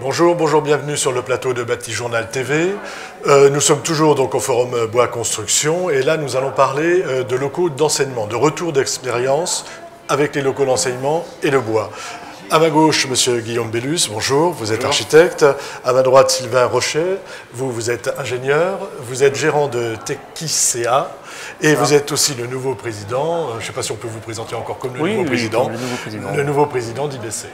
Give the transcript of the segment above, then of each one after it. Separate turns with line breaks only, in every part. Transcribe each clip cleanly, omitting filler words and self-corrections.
Bonjour, bienvenue sur le plateau de Bâti-Journal TV. Nous sommes toujours donc au Forum Bois Construction et là nous allons parler de locaux d'enseignement, de retour d'expérience avec les locaux d'enseignement et le bois. À ma gauche, monsieur Guillaume Bellus, bonjour, vous êtes architecte. À ma droite, Sylvain Rochet, vous êtes ingénieur, vous êtes gérant de Techicea et vous êtes aussi le nouveau président, je ne sais pas si on peut vous présenter encore comme le nouveau président, le nouveau président d'IBC.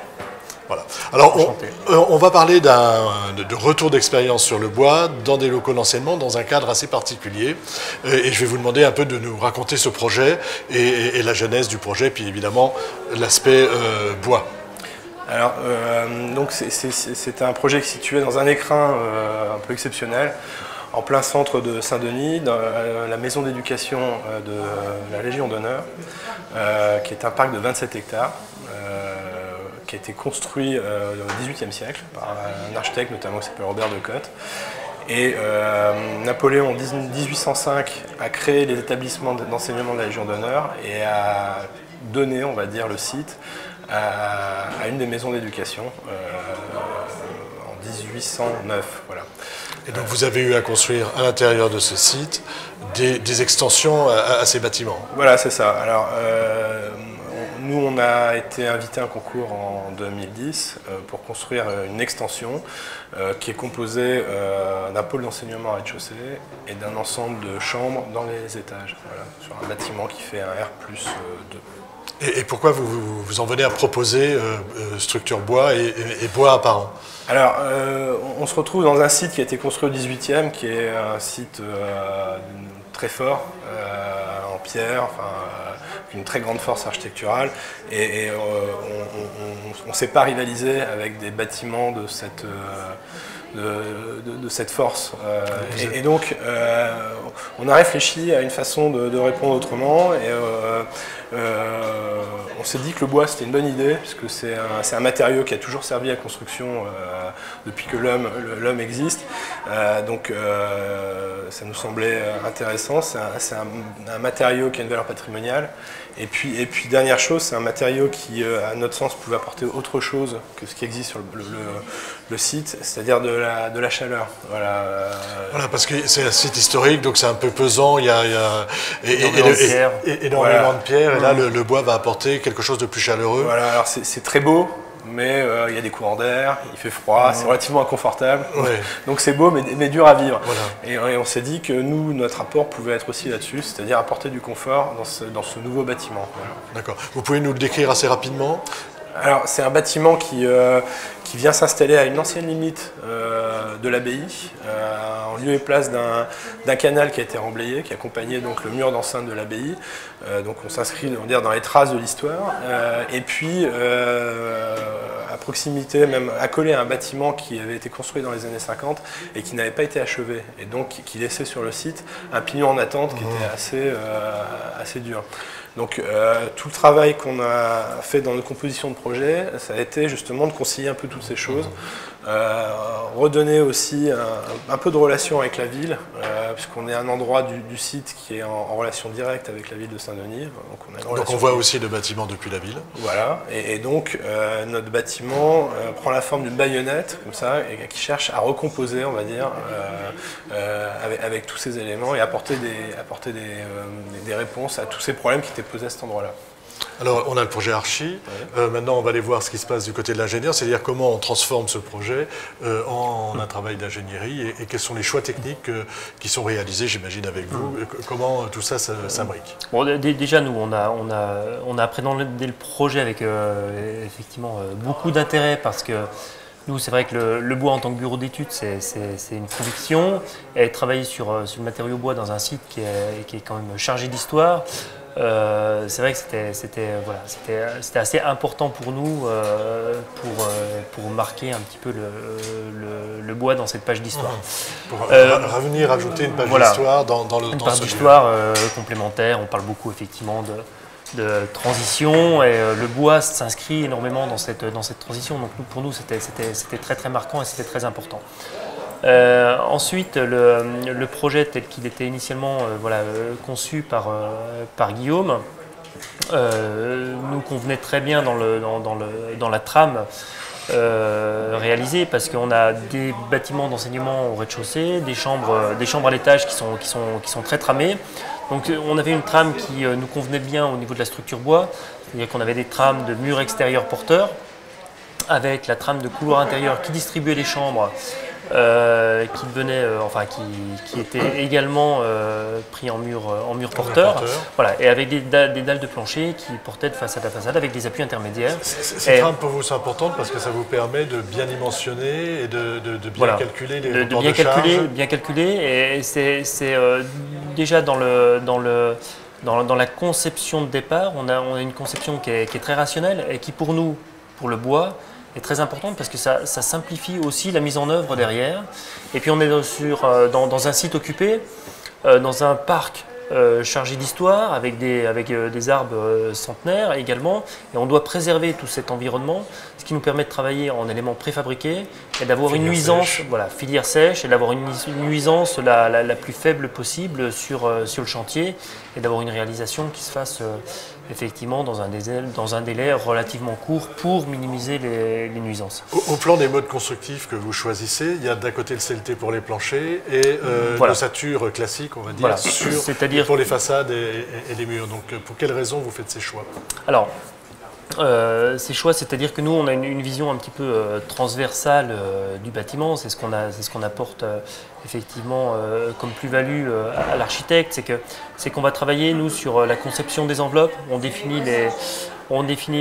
Voilà. Alors, on va parler de retour d'expérience sur le bois dans des locaux d'enseignement, dans un cadre assez particulier. Et je vais vous demander un peu de nous raconter ce projet et la genèse du projet, puis évidemment l'aspect bois.
Alors, donc c'est un projet situé dans un écrin un peu exceptionnel, en plein centre de Saint-Denis, dans la maison d'éducation de la Légion d'honneur, qui est un parc de 27 hectares. Qui a été construit au XVIIIe siècle par un architecte notamment qui s'appelle Robert de Cotte. Et Napoléon en 1805 a créé les établissements d'enseignement de la Légion d'honneur et a donné, on va dire, le site à une des maisons d'éducation en 1809. Voilà.
Et donc vous avez eu à construire à l'intérieur de ce site des extensions à ces bâtiments.
Voilà, c'est ça. Alors, nous, on a été invité à un concours en 2010 pour construire une extension qui est composée d'un pôle d'enseignement à rez-de-chaussée et d'un ensemble de chambres dans les étages, voilà, sur un bâtiment qui fait un R+2.
Et pourquoi vous en venez à proposer structure bois et bois apparent?
Alors, on se retrouve dans un site qui a été construit au 18e, qui est un site très fort, en pierre, une très grande force architecturale, et on ne s'est pas rivalisé avec des bâtiments de cette force. Et donc, on a réfléchi à une façon de répondre autrement, et on s'est dit que le bois c'était une bonne idée, puisque c'est un matériau qui a toujours servi à la construction depuis que l'homme existe. Donc ça nous semblait intéressant, c'est un matériau qui a une valeur patrimoniale. Et puis dernière chose, c'est un matériau qui, à notre sens, pouvait apporter autre chose que ce qui existe sur le site, c'est-à-dire de la chaleur. Voilà,
parce que c'est un site historique, donc c'est un peu pesant, il y a énormément de pierre, et là le bois va apporter quelque chose de plus chaleureux.
Voilà, alors c'est très beau, mais il y a des courants d'air, il fait froid, c'est relativement inconfortable, donc c'est beau mais dur à vivre. Voilà. Et on s'est dit que nous, notre apport pouvait être aussi là-dessus, c'est-à-dire apporter du confort dans ce nouveau bâtiment. Voilà.
D'accord. Vous pouvez nous le décrire assez rapidement?
Alors c'est un bâtiment qui vient s'installer à une ancienne limite de l'abbaye, en lieu et place d'un canal qui a été remblayé, qui accompagnait donc le mur d'enceinte de l'abbaye. Donc on s'inscrit dans les traces de l'histoire. Et puis à proximité, même accolé à un bâtiment qui avait été construit dans les années 50 et qui n'avait pas été achevé. Et donc qui laissait sur le site un pignon en attente qui était assez dur. Donc tout le travail qu'on a fait dans nos compositions de projet, ça a été justement de concilier un peu toutes ces choses, redonner aussi un peu de relation avec la ville, puisqu'on est à un endroit du site qui est en relation directe avec la ville de Saint-Denis.
Donc on voit aussi le bâtiment depuis la ville.
Voilà, et donc notre bâtiment prend la forme d'une baïonnette, comme ça, et qui cherche à recomposer, on va dire, avec tous ces éléments et apporter des réponses à tous ces problèmes qui étaient posés à cet endroit-là.
Alors, on a le projet Archi. Maintenant, on va aller voir ce qui se passe du côté de l'ingénieur, c'est-à-dire comment on transforme ce projet en un travail d'ingénierie et quels sont les choix techniques qui sont réalisés, j'imagine, avec vous. Comment tout ça s'imbrique?
Bon, déjà, nous, on a appréhendé le projet avec effectivement beaucoup d'intérêt parce que nous, c'est vrai que le bois en tant que bureau d'études, c'est une conviction. Et travailler sur le matériau bois dans un site qui est quand même chargé d'histoire, c'est vrai que c'était assez important pour nous pour marquer un petit peu le bois dans cette page d'histoire.
Pour revenir ajouter une page d'histoire dans
une page d'histoire complémentaire. On parle beaucoup effectivement de transition et le bois s'inscrit énormément dans cette transition. Donc pour nous, c'était très très marquant et c'était très important. Ensuite, le projet tel qu'il était initialement conçu par Guillaume nous convenait très bien dans la trame réalisé parce qu'on a des bâtiments d'enseignement au rez-de-chaussée, des chambres à l'étage qui sont très tramées. Donc on avait une trame qui nous convenait bien au niveau de la structure bois, c'est-à-dire qu'on avait des trames de murs extérieurs porteurs avec la trame de couloir intérieur qui distribuait les chambres, qui était également pris en mur porteur, voilà, et avec des dalles de plancher qui portaient de façade à façade avec des appuis intermédiaires.
Ces trames pour vous sont importantes parce que ça vous permet de bien dimensionner et de bien
voilà,
calculer les
de bien calculer,
charge.
bien calculer, et c'est déjà dans la conception de départ, on a une conception qui est très rationnelle et qui pour nous, pour le bois, est très importante parce que ça simplifie aussi la mise en œuvre derrière. Et puis on est dans un site occupé, dans un parc chargé d'histoire avec des arbres centenaires également, et on doit préserver tout cet environnement, ce qui nous permet de travailler en éléments préfabriqués et d'avoir une nuisance, voilà, filière sèche, et d'avoir une nuisance la plus faible possible sur le chantier, et d'avoir une réalisation qui se fasse effectivement dans un délai relativement court pour minimiser les nuisances.
Au plan des modes constructifs que vous choisissez, il y a d'un côté le CLT pour les planchers et
voilà,
l'ossature classique, on va dire,
voilà,
pour les façades et les murs. Donc pour quelles raisons vous faites ces choix?
Alors, ces choix, c'est-à-dire que nous, on a une vision un petit peu transversale du bâtiment. C'est ce qu'on apporte effectivement comme plus-value à l'architecte. C'est qu'on va travailler, nous, sur la conception des enveloppes. On définit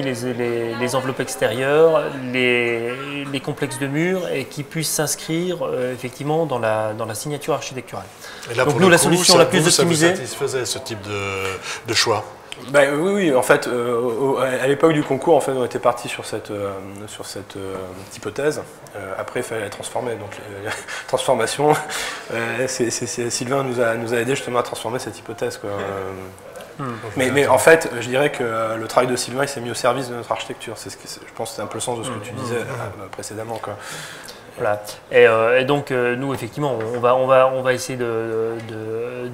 les enveloppes extérieures, les complexes de murs, et qui puissent s'inscrire effectivement dans la signature architecturale.
Et là,
donc nous, la solution la plus optimisée...
Ça vous satisfaisait ce type de choix?
Ben, oui, en fait, à l'époque du concours, en fait, on était parti sur cette hypothèse. Après, il fallait la transformer. Donc, la transformation, Sylvain nous a aidé justement à transformer cette hypothèse, quoi. Mais en fait, je dirais que le travail de Sylvain, il s'est mis au service de notre architecture. Je pense que c'est un peu le sens de ce que tu disais précédemment, quoi.
Voilà. Et donc nous, effectivement, on va essayer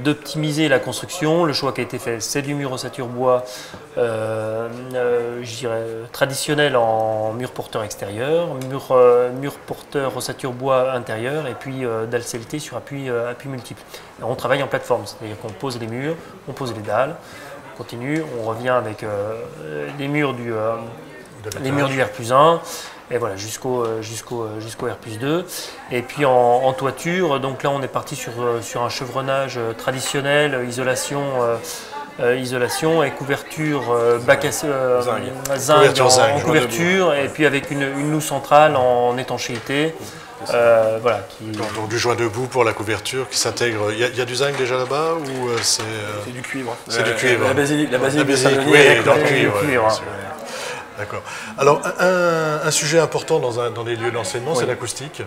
d'optimiser la construction. Le choix qui a été fait, c'est du mur ossature bois, je dirais traditionnel en mur porteur extérieur, mur porteur ossature bois intérieur, et puis dalle CLT sur appui multiple. Et on travaille en plateforme, c'est-à-dire qu'on pose les murs, on pose les dalles, on continue, on revient avec les murs du R+1. Et voilà, jusqu'au R+2. Et puis en toiture, donc là on est parti sur un chevronnage traditionnel, isolation et couverture zinc en couverture, et puis avec une noue centrale en étanchéité. Voilà,
donc du joint debout pour la couverture qui s'intègre. Il y a du zinc déjà là-bas ou c'est
du cuivre?
C'est du cuivre.
La basilique de Saint-Denis,
oui, dans le
cuivre.
D'accord. Alors, un sujet important dans les lieux d'enseignement, c'est l'acoustique.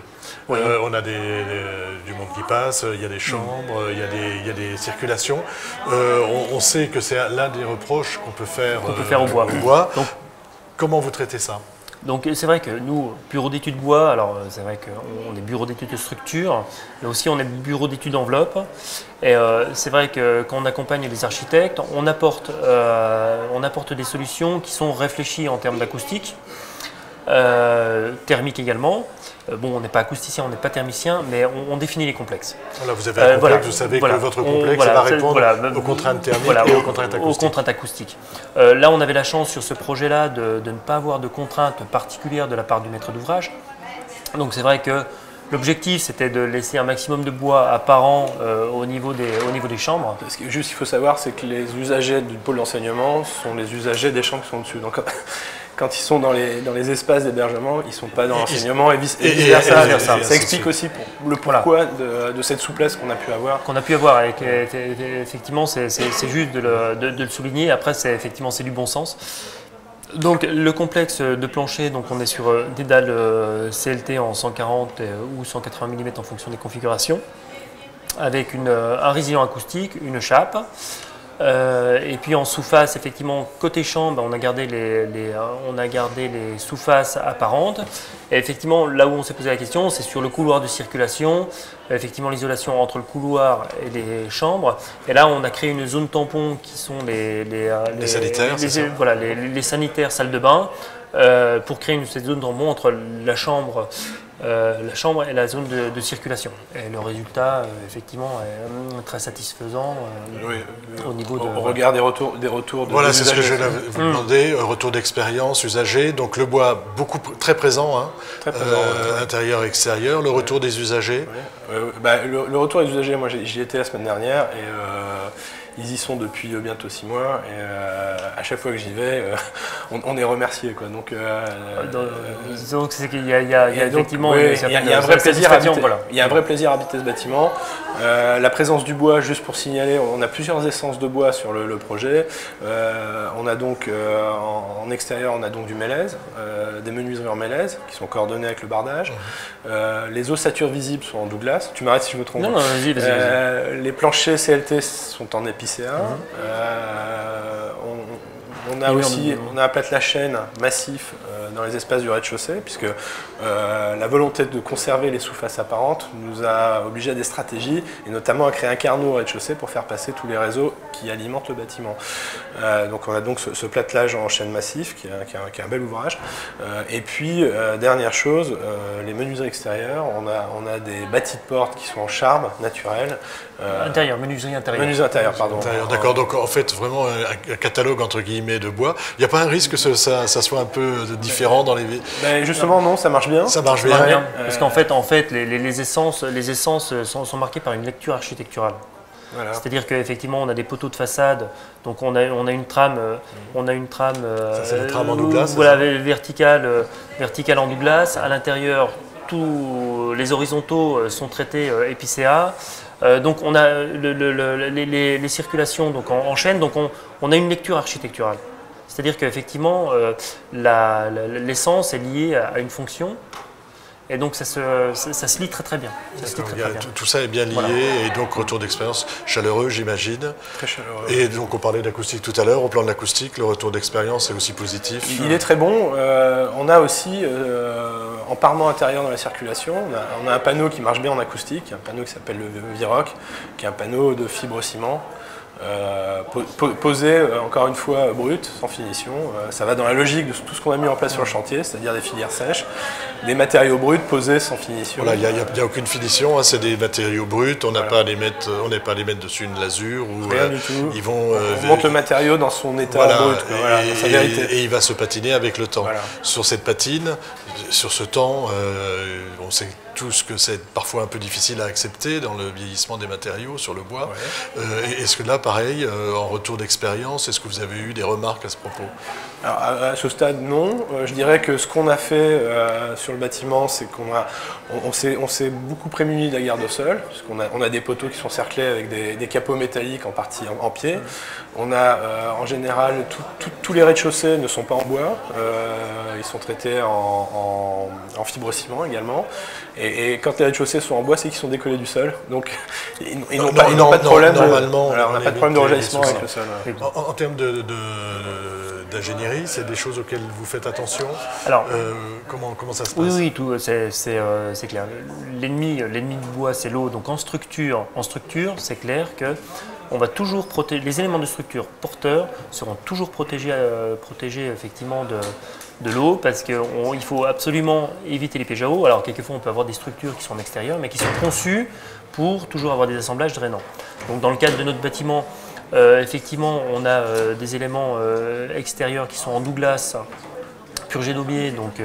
Oui.
On a du monde qui passe, il y a des chambres, il y a des circulations. On sait que c'est l'un des reproches qu'on peut faire
au bois. Donc,
comment vous traitez ça?
Donc c'est vrai que nous, bureau d'études bois, alors c'est vrai qu'on est bureau d'études de structure, mais aussi on est bureau d'études enveloppe. Et c'est vrai que quand on accompagne les architectes, on apporte des solutions qui sont réfléchies en termes d'acoustique, thermique également. Bon, on n'est pas acousticien, on n'est pas thermicien, mais on définit les complexes.
Voilà, vous avez un complexe, voilà, vous savez que votre complexe va répondre aux contraintes thermiques et aux contraintes acoustiques.
Là, on avait la chance sur ce projet-là de ne pas avoir de contraintes particulières de la part du maître d'ouvrage. Donc c'est vrai que l'objectif, c'était de laisser un maximum de bois apparent au niveau des chambres.
Ce qu'il faut savoir, c'est que les usagers du pôle d'enseignement sont les usagers des chambres qui sont dessus. Donc, quand ils sont dans les espaces d'hébergement, ils ne sont pas dans l'enseignement et vice-versa. Ça explique aussi le pourquoi de cette souplesse qu'on a pu avoir.
Effectivement, c'est juste de le souligner. Après, effectivement, c'est du bon sens. Donc le complexe de plancher, donc on est sur des dalles CLT en 140 ou 180 mm en fonction des configurations, avec un résilient acoustique, une chape. Et puis en sous-face, effectivement, côté chambre, on a gardé les sous-faces apparentes. Et effectivement, là où on s'est posé la question, c'est sur le couloir de circulation, effectivement l'isolation entre le couloir et les chambres. Et là, on a créé une zone tampon qui sont les
sanitaires,
voilà, les sanitaires, salles de bain, pour créer cette zone tampon entre la chambre et la zone de circulation. Et le résultat, effectivement, est très satisfaisant au niveau de...
Au regard des retours de
Voilà, c'est ce que je vais vous demander, retour d'expérience, usagers. Donc le bois, très présent, hein,
très présent
intérieur, extérieur. Le retour des usagers.
Le retour des usagers, moi j'y étais la semaine dernière et ils y sont depuis bientôt 6 mois et à chaque fois que j'y vais, on est remercié, quoi. Donc
c'est qu'il y a effectivement
un vrai plaisir à habiter. Voilà. Il y a un vrai plaisir à habiter ce bâtiment. La présence du bois, juste pour signaler, on a plusieurs essences de bois sur le projet. On a donc en extérieur, on a donc du mélèze, des menuiseries en mélèze qui sont coordonnées avec le bardage. Les ossatures visibles sont en Douglas. Tu m'arrêtes si je me trompe.
Non, vas-y.
Les planchers CLT sont en épicéa. On a un plâtre la chaîne massif dans les espaces du rez-de-chaussée, puisque la volonté de conserver les sous-faces apparentes nous a obligés à des stratégies, et notamment à créer un carneau au rez-de-chaussée pour faire passer tous les réseaux qui alimentent le bâtiment. Donc on a donc ce plâtelage en chaîne massif, qui est un bel ouvrage. Et puis, dernière chose, les menuiseries extérieures, on a des bâtis de porte qui sont en charme naturel.
Menuiserie intérieure.
Menuiserie intérieure, pardon.
D'accord, donc en fait, vraiment un catalogue entre guillemets de bois. Il n'y a pas un risque que ça soit un peu différent dans les...
Justement, non, ça marche bien.
Ça marche bien.
Parce qu'en fait, les essences sont marquées par une lecture architecturale. Voilà. C'est-à-dire qu'effectivement, on a des poteaux de façade, donc on a une trame,
ça, c'est la trame en Douglas,
voilà, verticale en Douglas. À l'intérieur, tous les horizontaux sont traités épicéa. Donc on a les circulations donc en chaîne, donc on a une lecture architecturale. C'est-à-dire qu'effectivement, l'essence est liée à une fonction. Et donc ça se lit très très bien.
Tout ça est bien lié, voilà. Et donc retour d'expérience chaleureux, j'imagine.
Très chaleureux.
Et donc on parlait d'acoustique tout à l'heure, au plan de l'acoustique, le retour d'expérience est aussi positif.
Il est très bon. On a aussi, en parement intérieur dans la circulation, on a un panneau qui marche bien en acoustique, un panneau qui s'appelle le Viroc, qui est un panneau de fibre ciment. Posé encore une fois brut, sans finition. Ça va dans la logique de tout ce qu'on a mis en place sur le chantier, c'est-à-dire des filières sèches, des matériaux bruts posés sans finition.
Voilà, il n'y a aucune finition, hein, c'est des matériaux bruts, on n'a pas à les mettre dessus une lasure.
Rien du tout.
On
monte le matériau dans son état brut, dans sa vérité.
Et il va se patiner avec le temps.
Voilà.
Sur cette patine, sur ce temps, on sait tous que c'est parfois un peu difficile à accepter dans le vieillissement des matériaux sur le bois. Ouais. Est-ce que là, pareil, en retour d'expérience, est-ce que vous avez eu des remarques à ce propos?
Alors, à ce stade, non. Je dirais que ce qu'on a fait sur le bâtiment, c'est qu'on s'est beaucoup prémuni de la garde au sol, parce qu'on a des poteaux qui sont cerclés avec des capots métalliques en partie en pied. On a en général, tous les rez-de-chaussée ne sont pas en bois, ils sont traités en fibre ciment également. Et quand les rez-de-chaussée sont en bois, c'est qu'ils sont décollés du sol. Donc ils n'ont pas de problème.
Normalement,
on n'a pas de problème de rejaillissement avec le sol.
En termes d'ingénierie, c'est des choses auxquelles vous faites attention.
Alors,
comment ça se passe?
Oui, c'est clair. L'ennemi du bois, c'est l'eau. Donc en structure, c'est clair que on va toujours protéger. Les éléments de structure porteurs seront toujours protégés effectivement de l'eau, parce qu'il faut absolument éviter les pièges à eau. Alors quelquefois on peut avoir des structures qui sont en extérieur, mais qui sont conçues pour toujours avoir des assemblages drainants. Donc dans le cadre de notre bâtiment, effectivement on a des éléments extérieurs qui sont en Douglas, purgés d'aubier, donc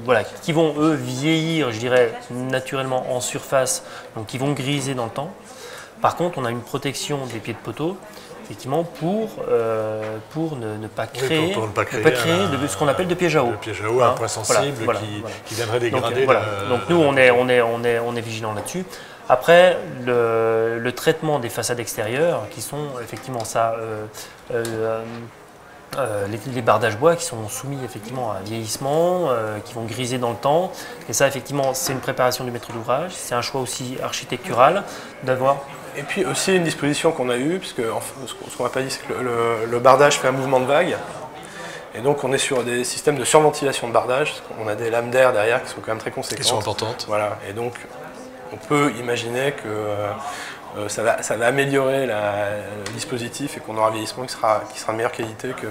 voilà, qui vont eux vieillir, je dirais, naturellement en surface, donc qui vont griser dans le temps. Par contre, on a une protection des pieds de poteau, effectivement, pour ne pas créer, ce qu'on appelle de piège à eau.
Le piège à eau, un point sensible qui viendrait dégrader.
Donc nous, on est vigilant là-dessus. Après, le traitement des façades extérieures, qui sont effectivement ça, les bardages bois qui sont soumis effectivement à un vieillissement, qui vont griser dans le temps. Et ça, effectivement, c'est une préparation du maître d'ouvrage. C'est un choix aussi architectural d'avoir.
Et puis aussi une disposition qu'on a eue, puisque ce qu'on n'a pas dit, c'est que le bardage fait un mouvement de vague. Et donc on est sur des systèmes de surventilation de bardage. On a des lames d'air derrière qui sont quand même très conséquentes.
Qui sont importantes.
Voilà. Et donc on peut imaginer que ça va améliorer le dispositif et qu'on aura un vieillissement qui sera de meilleure qualité que...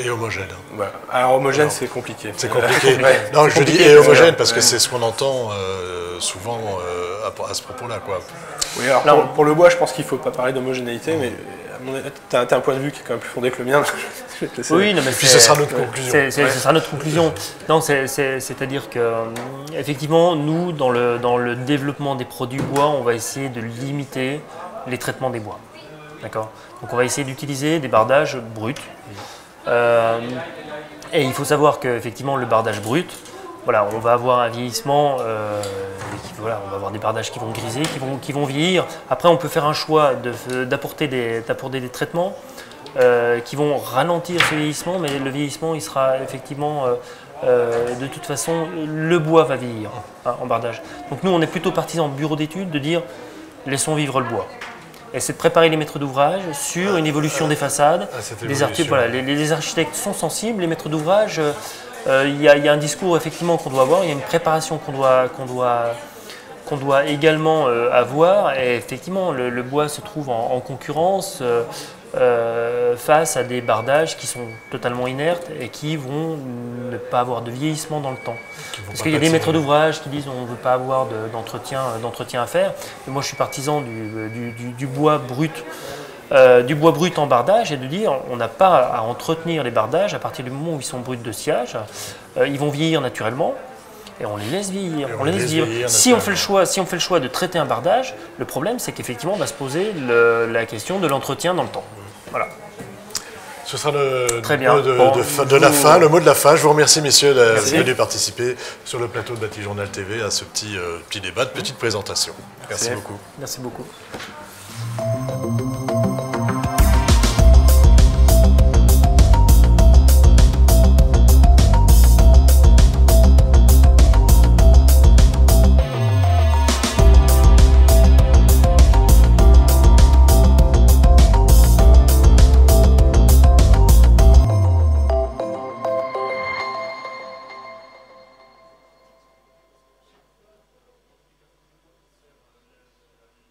Et homogène.
Voilà. Alors homogène, c'est compliqué.
C'est compliqué.
Ouais.
Non, je dis et homogène parce que c'est ce qu'on entend souvent à ce propos-là, quoi.
Oui, alors pour le bois, je pense qu'il ne faut pas parler d'homogénéité, mais tu as un point de vue qui est quand même plus fondé que le mien.
Oui, non, mais
puis ce sera notre conclusion.
Ce sera notre conclusion. Non, c'est-à-dire que effectivement, nous, dans le développement des produits bois, on va essayer de limiter les traitements des bois. D'accord ? Donc on va essayer d'utiliser des bardages bruts. Et il faut savoir qu'effectivement, le bardage brut, voilà, on va avoir un vieillissement, voilà, on va avoir des bardages qui vont griser, qui vont vieillir. Après, on peut faire un choix d'apporter des traitements qui vont ralentir ce vieillissement, mais le vieillissement, il sera effectivement, de toute façon, le bois va vieillir en bardage. Donc nous, on est plutôt partisans en bureau d'études de dire, laissons vivre le bois. Et c'est de préparer les maîtres d'ouvrage sur une évolution des façades. Voilà, les architectes sont sensibles, les maîtres d'ouvrage... Il y a un discours effectivement qu'on doit avoir, il y a une préparation qu'on doit également avoir, et effectivement le bois se trouve en concurrence face à des bardages qui sont totalement inertes et qui vont ne pas avoir de vieillissement dans le temps. Parce qu'il y a des maîtres d'ouvrage qui disent on ne veut pas avoir d'entretien à faire, et moi je suis partisan du bois brut. Du bois brut en bardage et de dire on n'a pas à entretenir les bardages à partir du moment où ils sont bruts de sciage, ils vont vieillir naturellement et on les laisse vieillir. Si on fait le choix de traiter un bardage, le problème c'est qu'effectivement on va se poser la question de l'entretien dans le temps. Voilà.
Ce sera le mot de la fin. Je vous remercie messieurs d'être venus participer sur le plateau de Bâti Journal TV à ce petit débat, de petite présentation. Merci beaucoup.
Merci beaucoup.